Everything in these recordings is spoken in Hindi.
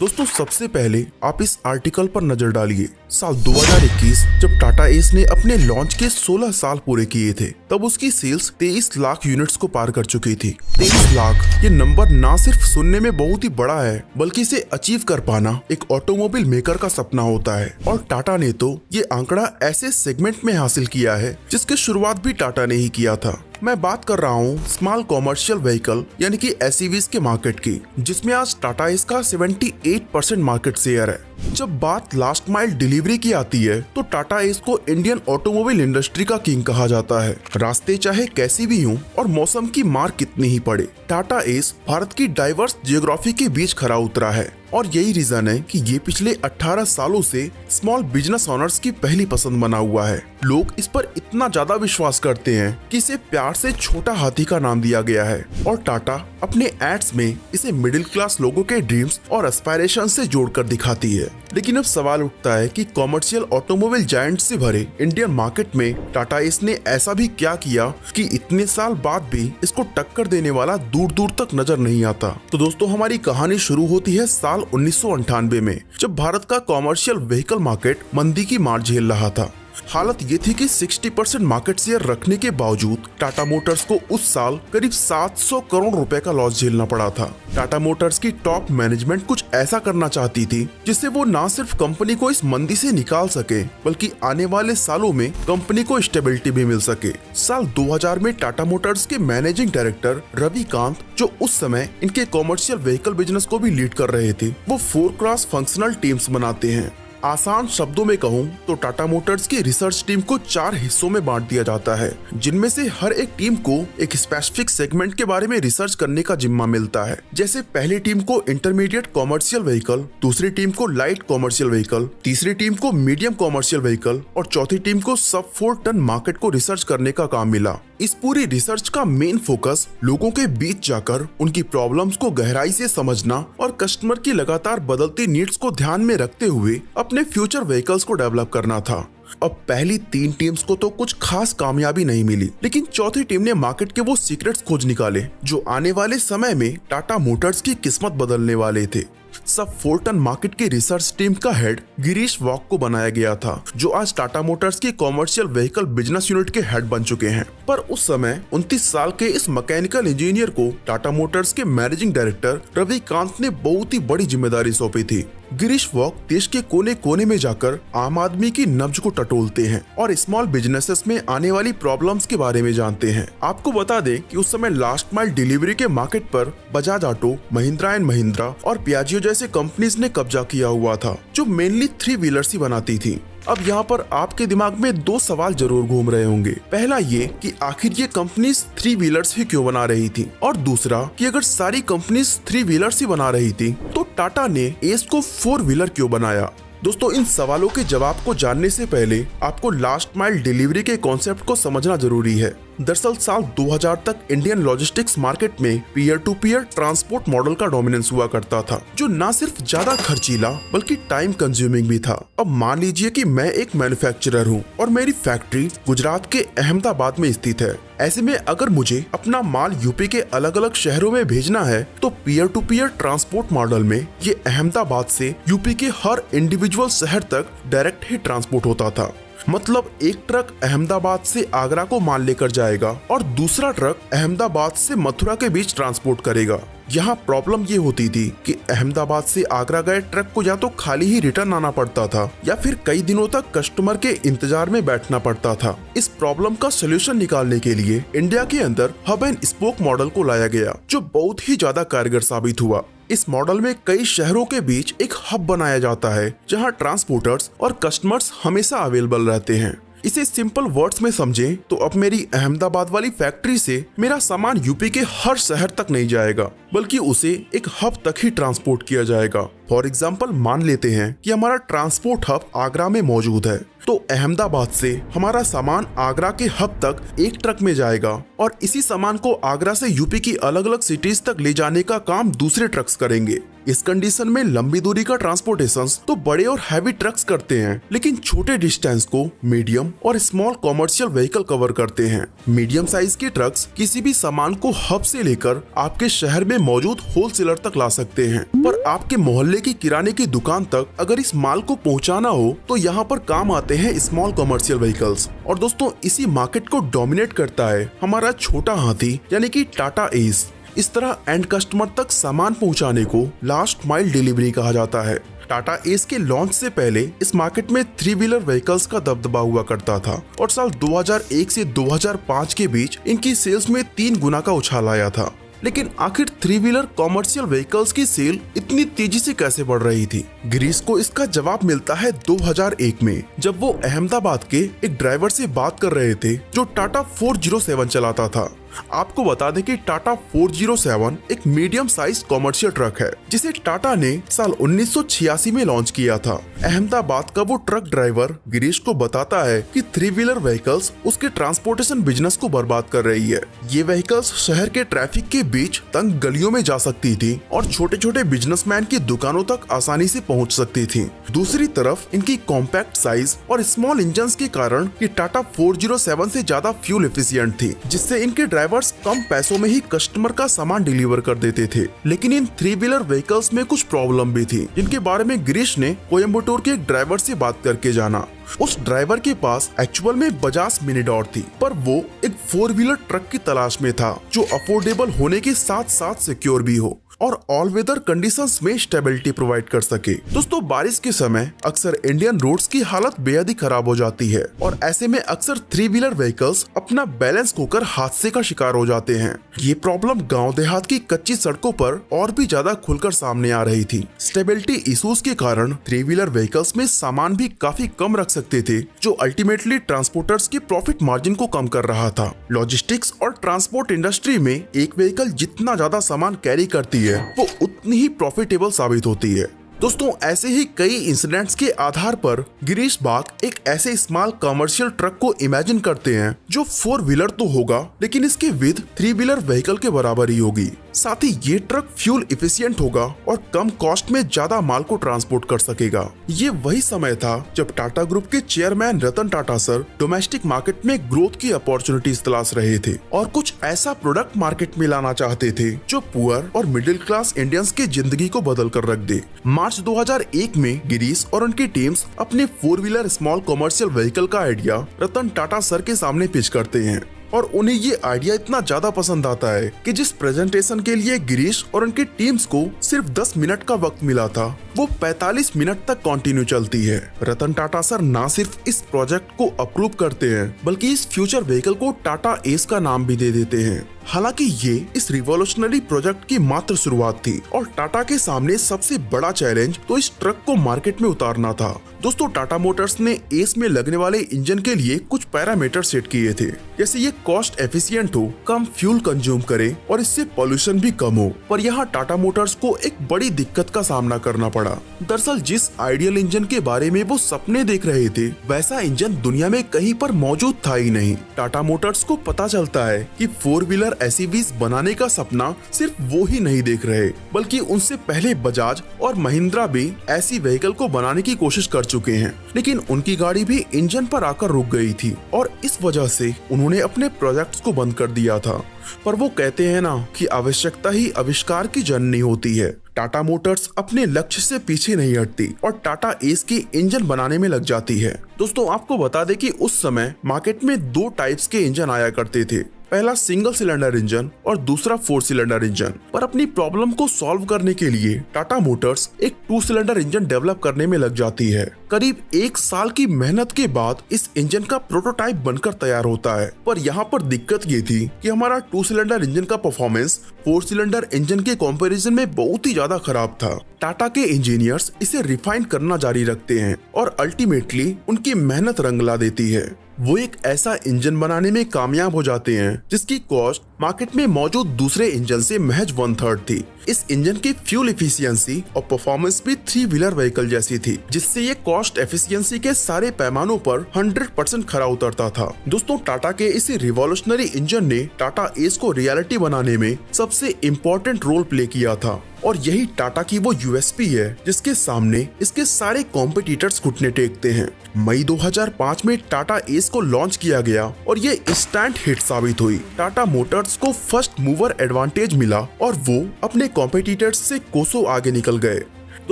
दोस्तों सबसे पहले आप इस आर्टिकल पर नजर डालिए। साल 2021 जब टाटा एस ने अपने लॉन्च के 16 साल पूरे किए थे, तब उसकी सेल्स 23 लाख यूनिट्स को पार कर चुकी थी। 23 लाख ये नंबर ना सिर्फ सुनने में बहुत ही बड़ा है, बल्कि इसे अचीव कर पाना एक ऑटोमोबाइल मेकर का सपना होता है। और टाटा ने तो ये आंकड़ा ऐसे सेगमेंट में हासिल किया है जिसकी शुरुआत भी टाटा ने ही किया था। मैं बात कर रहा हूँ स्मॉल कॉमर्शियल व्हीकल यानी कि एसयूवीज के मार्केट की, जिसमें आज टाटा इसका 78% मार्केट शेयर है। जब बात लास्ट माइल डिलीवरी की आती है तो टाटा एस को इंडियन ऑटोमोबाइल इंडस्ट्री का किंग कहा जाता है। रास्ते चाहे कैसी भी हों और मौसम की मार कितनी ही पड़े, टाटा एस भारत की डाइवर्स जियोग्राफी के बीच खरा उतरा है। और यही रीजन है कि ये पिछले 18 सालों से स्मॉल बिजनेस ओनर्स की पहली पसंद बना हुआ है। लोग इस पर इतना ज्यादा विश्वास करते हैं कि इसे प्यार से छोटा हाथी का नाम दिया गया है। और टाटा अपने एड्स में इसे मिडिल क्लास लोगों के ड्रीम्स और एस्पायरेशन से जोड़कर दिखाती है। लेकिन अब सवाल उठता है कि कॉमर्शियल ऑटोमोबाइल जायंट से भरे इंडियन मार्केट में टाटा एस ने ऐसा भी क्या किया कि इतने साल बाद भी इसको टक्कर देने वाला दूर दूर तक नजर नहीं आता। तो दोस्तों हमारी कहानी शुरू होती है साल 1998 में, जब भारत का कॉमर्शियल व्हीकल मार्केट मंदी की मार झेल रहा था। हालत ये थी कि 60% मार्केट शेयर रखने के बावजूद टाटा मोटर्स को उस साल करीब 700 करोड़ रुपए का लॉस झेलना पड़ा था। टाटा मोटर्स की टॉप मैनेजमेंट कुछ ऐसा करना चाहती थी जिससे वो न सिर्फ कंपनी को इस मंदी से निकाल सके, बल्कि आने वाले सालों में कंपनी को स्टेबिलिटी भी मिल सके। साल 2000 में टाटा मोटर्स के मैनेजिंग डायरेक्टर रवि कांत, जो उस समय इनके कॉमर्शियल व्हीकल बिजनेस को भी लीड कर रहे थे, वो 4 क्रॉस फंक्शनल टीम्स बनाते हैं। आसान शब्दों में कहूँ तो टाटा मोटर्स की रिसर्च टीम को 4 हिस्सों में बांट दिया जाता है, जिनमें से हर एक टीम को एक स्पेसिफिक सेगमेंट के बारे में रिसर्च करने का जिम्मा मिलता है। जैसे पहली टीम को इंटरमीडिएट कॉमर्शियल व्हीकल, दूसरी टीम को लाइट कॉमर्शियल व्हीकल, तीसरी टीम को मीडियम कॉमर्शियल व्हीकल और चौथी टीम को सब 4 टन मार्केट को रिसर्च करने का काम मिला। इस पूरी रिसर्च का मेन फोकस लोगों के बीच जाकर उनकी प्रॉब्लम्स को गहराई से समझना और कस्टमर की लगातार बदलती नीड्स को ध्यान में रखते हुए अपने फ्यूचर व्हीकल्स को डेवलप करना था। अब पहली 3 टीम्स को तो कुछ खास कामयाबी नहीं मिली, लेकिन चौथी टीम ने मार्केट के वो सीक्रेट्स खोज निकाले जो आने वाले समय में टाटा मोटर्स की किस्मत बदलने वाले थे। सब 4 टन मार्केट की रिसर्च टीम का हेड गिरीश वॉक को बनाया गया था, जो आज टाटा मोटर्स की कॉमर्शियल व्हीकल बिजनेस यूनिट के हेड बन चुके हैं। पर उस समय 29 साल के इस मैकेनिकल इंजीनियर को टाटा मोटर्स के मैनेजिंग डायरेक्टर रवि कांत ने बहुत ही बड़ी जिम्मेदारी सौंपी थी। गिरीश वॉक देश के कोने कोने में जाकर आम आदमी की नब्ज को टटोलते हैं और स्मॉल बिजनेसेस में आने वाली प्रॉब्लम्स के बारे में जानते हैं। आपको बता दें कि उस समय लास्ट माइल डिलीवरी के मार्केट पर बजाज ऑटो, महिंद्रा एंड महिंद्रा और पियाजियो जैसे कंपनीज ने कब्जा किया हुआ था, जो मेनली 3 व्हीलर्स ही बनाती थी। अब यहाँ पर आपके दिमाग में 2 सवाल जरूर घूम रहे होंगे। पहला ये कि आखिर ये कंपनीज 3 व्हीलर्स ही क्यों बना रही थी, और दूसरा कि अगर सारी कंपनीज 3 व्हीलर्स ही बना रही थी तो टाटा ने एस को 4 व्हीलर क्यों बनाया। दोस्तों इन सवालों के जवाब को जानने से पहले आपको लास्ट माइल डिलीवरी के कॉन्सेप्ट को समझना जरूरी है। दरअसल साल 2000 तक इंडियन लॉजिस्टिक्स मार्केट में peer to peer transport model का डोमिनेंस हुआ करता था, जो न सिर्फ ज्यादा खर्चीला बल्कि टाइम कंज्यूमिंग भी था। अब मान लीजिए कि मैं एक मैन्युफैक्चरर हूँ और मेरी फैक्ट्री गुजरात के अहमदाबाद में स्थित है। ऐसे में अगर मुझे अपना माल यूपी के अलग अलग शहरों में भेजना है तो peer to peer transport model में ये अहमदाबाद से यूपी के हर इंडिविजुअल शहर तक डायरेक्ट ही ट्रांसपोर्ट होता था। मतलब एक ट्रक अहमदाबाद से आगरा को माल लेकर जाएगा और दूसरा ट्रक अहमदाबाद से मथुरा के बीच ट्रांसपोर्ट करेगा। यहाँ प्रॉब्लम ये होती थी कि अहमदाबाद से आगरा गए ट्रक को या तो खाली ही रिटर्न आना पड़ता था या फिर कई दिनों तक कस्टमर के इंतजार में बैठना पड़ता था। इस प्रॉब्लम का सोल्यूशन निकालने के लिए इंडिया के अंदर हब एंड स्पोक मॉडल को लाया गया, जो बहुत ही ज्यादा कारगर साबित हुआ। इस मॉडल में कई शहरों के बीच एक हब बनाया जाता है जहां ट्रांसपोर्टर्स और कस्टमर्स हमेशा अवेलेबल रहते हैं। इसे सिंपल वर्ड्स में समझें तो अब मेरी अहमदाबाद वाली फैक्ट्री से मेरा सामान यूपी के हर शहर तक नहीं जाएगा, बल्कि उसे एक हब तक ही ट्रांसपोर्ट किया जाएगा। फॉर एग्जाम्पल मान लेते हैं कि हमारा ट्रांसपोर्ट हब आगरा में मौजूद है, तो अहमदाबाद से हमारा सामान आगरा के हब तक एक ट्रक में जाएगा और इसी सामान को आगरा से यूपी की अलग अलग सिटीज तक ले जाने का काम दूसरे ट्रक्स करेंगे। इस कंडीशन में लंबी दूरी का ट्रांसपोर्टेशन तो बड़े और हैवी ट्रक्स करते हैं, लेकिन छोटे डिस्टेंस को मीडियम और स्मॉल कॉमर्शियल व्हीकल कवर करते हैं। मीडियम साइज के ट्रक्स किसी भी सामान को हब से लेकर आपके शहर में मौजूद होलसेलर तक ला सकते हैं, पर आपके मोहल्ले की किराने की दुकान तक अगर इस माल को पहुंचाना हो तो यहाँ पर काम आते हैं स्मॉल कमर्शियल व्हीकल्स। और दोस्तों इसी मार्केट को डोमिनेट करता है हमारा छोटा हाथी यानी कि टाटा एस। इस तरह एंड कस्टमर तक सामान पहुंचाने को लास्ट माइल डिलीवरी कहा जाता है। टाटा एस के लॉन्च से पहले इस मार्केट में 3 व्हीलर व्हीकल्स का दबदबा हुआ करता था और साल 2001 से 2005 के बीच इनकी सेल्स में 3 गुना का उछाल आया था। लेकिन आखिर 3 व्हीलर कॉमर्शियल व्हीकल्स की सेल इतनी तेजी से कैसे बढ़ रही थी? गिरीश को इसका जवाब मिलता है 2001 में, जब वो अहमदाबाद के एक ड्राइवर से बात कर रहे थे जो टाटा 407 चलाता था। आपको बता दें कि टाटा 407 एक मीडियम साइज कॉमर्शियल ट्रक है जिसे टाटा ने साल 1986 में लॉन्च किया था। अहमदाबाद का वो ट्रक ड्राइवर गिरीश को बताता है कि 3 व्हीलर व्हीकल्स उसके ट्रांसपोर्टेशन बिजनेस को बर्बाद कर रही है। ये व्हीकल्स शहर के ट्रैफिक के बीच तंग गलियों में जा सकती थी और छोटे छोटे बिजनेसमैन की दुकानों तक आसानी से पहुंच सकती थी। दूसरी तरफ इनकी कॉम्पैक्ट साइज और स्मॉल इंजन के कारण ये टाटा 407 से ज्यादा फ्यूल एफिशिएंट थी, जिससे इनके ड्राइवर्स कम पैसों में ही कस्टमर का सामान डिलीवर कर देते थे। लेकिन इन 3 व्हीलर व्हीकल्स में कुछ प्रॉब्लम भी थी, जिनके बारे में गिरीश ने कोयम्बटूर के एक ड्राइवर से बात करके जाना। उस ड्राइवर के पास एक्चुअल में बजाज मिनीडॉर थी, पर वो एक 4 व्हीलर ट्रक की तलाश में था जो अफोर्डेबल होने के साथ साथ सिक्योर भी हो और ऑल वेदर कंडीशंस में स्टेबिलिटी प्रोवाइड कर सके। दोस्तों बारिश के समय अक्सर इंडियन रोड्स की हालत बेहद ही खराब हो जाती है और ऐसे में अक्सर 3 व्हीलर व्हीकल्स अपना बैलेंस खोकर हादसे का शिकार हो जाते हैं। ये प्रॉब्लम गांव देहात की कच्ची सड़कों पर और भी ज्यादा खुलकर सामने आ रही थी। स्टेबिलिटी इश्यूज के कारण 3 व्हीलर व्हीकल्स में सामान भी काफी कम रख सकते थे, जो अल्टीमेटली ट्रांसपोर्टर्स के प्रॉफिट मार्जिन को कम कर रहा था। लॉजिस्टिक्स और ट्रांसपोर्ट इंडस्ट्री में एक व्हीकल जितना ज्यादा सामान कैरी करती है वो उतनी ही प्रॉफिटेबल साबित होती है। दोस्तों ऐसे ही कई इंसिडेंट्स के आधार पर गिरीश बाग एक ऐसे स्मॉल कमर्शियल ट्रक को इमेजिन करते हैं जो 4 व्हीलर तो होगा लेकिन इसके विद 3 व्हीलर व्हीकल के बराबर ही होगी। साथ ही ये ट्रक फ्यूल इफिशिएंट होगा और कम कॉस्ट में ज्यादा माल को ट्रांसपोर्ट कर सकेगा। ये वही समय था जब टाटा ग्रुप के chairman Ratan Tata sir domestic market में ग्रोथ की अपॉर्चुनिटीज तलाश रहे थे और कुछ ऐसा प्रोडक्ट मार्केट में लाना चाहते थे जो पुअर और मिडिल क्लास इंडियंस की जिंदगी को बदल कर रख दे। मार्च 2001 में गिरीश और उनकी टीम्स अपने 4 व्हीलर स्मॉल कमर्शियल व्हीकल का आइडिया रतन टाटा सर के सामने पिच करते हैं और उन्हें ये आइडिया इतना ज्यादा पसंद आता है कि जिस प्रेजेंटेशन के लिए गिरीश और उनकी टीम्स को सिर्फ 10 मिनट का वक्त मिला था वो 45 मिनट तक कंटिन्यू चलती है। रतन टाटा सर ना सिर्फ इस प्रोजेक्ट को अप्रूव करते हैं बल्कि इस फ्यूचर व्हीकल को टाटा एस का नाम भी दे देते हैं। हालांकि ये इस रिवॉल्यूशनरी प्रोजेक्ट की मात्र शुरुआत थी और टाटा के सामने सबसे बड़ा चैलेंज तो इस ट्रक को मार्केट में उतारना था। दोस्तों टाटा मोटर्स ने एस में लगने वाले इंजन के लिए कुछ पैरामीटर सेट किए थे, जैसे ये कॉस्ट एफिशिएंट हो, कम फ्यूल कंज्यूम करे और इससे पॉल्यूशन भी कम हो। पर यहाँ टाटा मोटर्स को एक बड़ी दिक्कत का सामना करना पड़ा। दरअसल जिस आइडियल इंजन के बारे में वो सपने देख रहे थे वैसा इंजन दुनिया में कहीं पर मौजूद था ही नहीं। टाटा मोटर्स को पता चलता है कि 4 व्हीलर एसयूवीज बनाने का सपना सिर्फ वो ही नहीं देख रहे बल्कि उनसे पहले बजाज और महिंद्रा भी ऐसी व्हीकल को बनाने की कोशिश कर चुके हैं, लेकिन उनकी गाड़ी भी इंजन पर आकर रुक गई थी और इस वजह से उन्होंने अपने प्रोजेक्ट्स को बंद कर दिया था। पर वो कहते हैं ना कि आवश्यकता ही आविष्कार की जननी होती है। टाटा मोटर्स अपने लक्ष्य से पीछे नहीं हटती और टाटा एस की इंजन बनाने में लग जाती है। दोस्तों आपको बता दें कि उस समय मार्केट में 2 टाइप्स के इंजन आया करते थे, पहला सिंगल सिलेंडर इंजन और दूसरा 4 सिलेंडर इंजन। पर अपनी प्रॉब्लम को सॉल्व करने के लिए टाटा मोटर्स एक 2 सिलेंडर इंजन डेवलप करने में लग जाती है। करीब 1 साल की मेहनत के बाद इस इंजन का प्रोटोटाइप बनकर तैयार होता है। पर यहाँ पर दिक्कत ये थी कि हमारा 2 सिलेंडर इंजन का परफॉर्मेंस 4 सिलेंडर इंजन के कंपैरिजन में बहुत ही ज्यादा खराब था। टाटा के इंजीनियर्स इसे रिफाइन करना जारी रखते हैं और अल्टीमेटली उनकी मेहनत रंग ला देती है। वो एक ऐसा इंजन बनाने में कामयाब हो जाते हैं जिसकी कॉस्ट मार्केट में मौजूद दूसरे इंजन से महज 1/3 थी। इस इंजन की फ्यूल एफिशिएंसी और परफॉर्मेंस भी 3 व्हीलर व्हीकल जैसी थी, जिससे ये कॉस्ट एफिशिएंसी के सारे पैमानों पर 100% खरा उतरता था। दोस्तों टाटा के इस रिवॉल्यूशनरी इंजन ने टाटा एस को रियलिटी बनाने में सबसे इम्पोर्टेंट रोल प्ले किया था और यही टाटा की वो यूएसपी है जिसके सामने इसके सारे कॉम्पिटिटर्स घुटने टेकते हैं। मई 2005 में टाटा एस को लॉन्च किया गया और ये इंस्टेंट हिट साबित हुई। टाटा मोटर्स को फर्स्ट मूवर एडवांटेज मिला और वो अपने कॉम्पिटिटर्स से कोसों आगे निकल गए।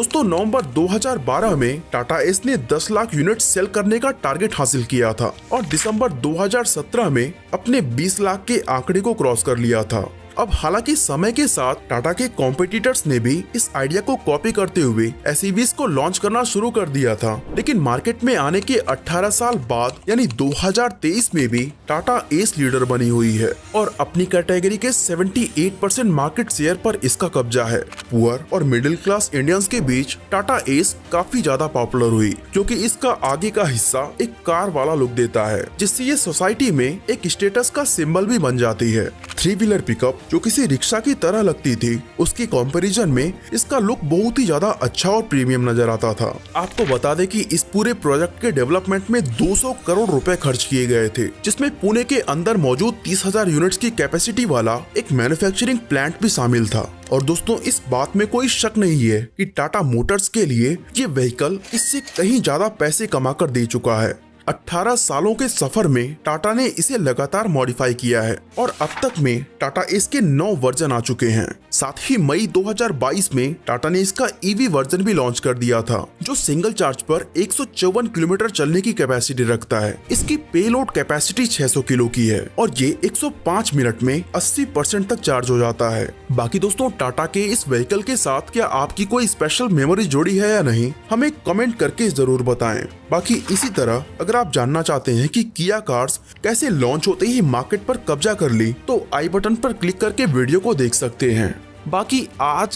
दोस्तों नवंबर 2012 में टाटा एस ने 10 लाख यूनिट सेल करने का टारगेट हासिल किया था और दिसंबर 2017 में अपने 20 लाख के आंकड़े को क्रॉस कर लिया था। अब हालांकि समय के साथ टाटा के कॉम्पिटिटर्स ने भी इस आइडिया को कॉपी करते हुए एसयूवीज को लॉन्च करना शुरू कर दिया था, लेकिन मार्केट में आने के 18 साल बाद यानी 2023 में भी टाटा एस लीडर बनी हुई है और अपनी कैटेगरी के 78% मार्केट शेयर पर इसका कब्जा है। पुअर और मिडिल क्लास इंडियंस के बीच टाटा एस काफी ज्यादा पॉपुलर हुई क्योंकि इसका आगे का हिस्सा एक कार वाला लुक देता है, जिससे ये सोसाइटी में एक स्टेटस का सिंबल भी बन जाती है। 3 व्हीलर पिकअप जो किसी रिक्शा की तरह लगती थी, उसके कंपैरिजन में इसका लुक बहुत ही ज्यादा अच्छा और प्रीमियम नजर आता था। आपको बता दें कि इस पूरे प्रोजेक्ट के डेवलपमेंट में 200 करोड़ रुपए खर्च किए गए थे, जिसमें पुणे के अंदर मौजूद 30,000 यूनिट्स की कैपेसिटी वाला एक मैन्युफैक्चरिंग प्लांट भी शामिल था। और दोस्तों इस बात में कोई शक नहीं है कि टाटा मोटर्स के लिए ये व्हीकल इससे कहीं ज्यादा पैसे कमा कर दे चुका है। 18 सालों के सफर में टाटा ने इसे लगातार मॉडिफाई किया है और अब तक में टाटा एस के 9 वर्जन आ चुके हैं। साथ ही मई 2022 में टाटा ने इसका ईवी वर्जन भी लॉन्च कर दिया था, जो सिंगल चार्ज पर 154 किलोमीटर चलने की कैपेसिटी रखता है। इसकी पेलोड कैपेसिटी 600 किलो की है और ये 105 मिनट में 80% तक चार्ज हो जाता है। बाकी दोस्तों टाटा के इस व्हीकल के साथ क्या आपकी कोई स्पेशल मेमोरी जुड़ी है या नहीं, हमें कमेंट करके जरूर बताएं। बाकी इसी तरह अगर आप जानना चाहते हैं कि किया कार्स कैसे लॉन्च होते ही मार्केट पर कब्जा कर ली, तो आई बटन पर क्लिक करके वीडियो को देख सकते हैं। बाकी आज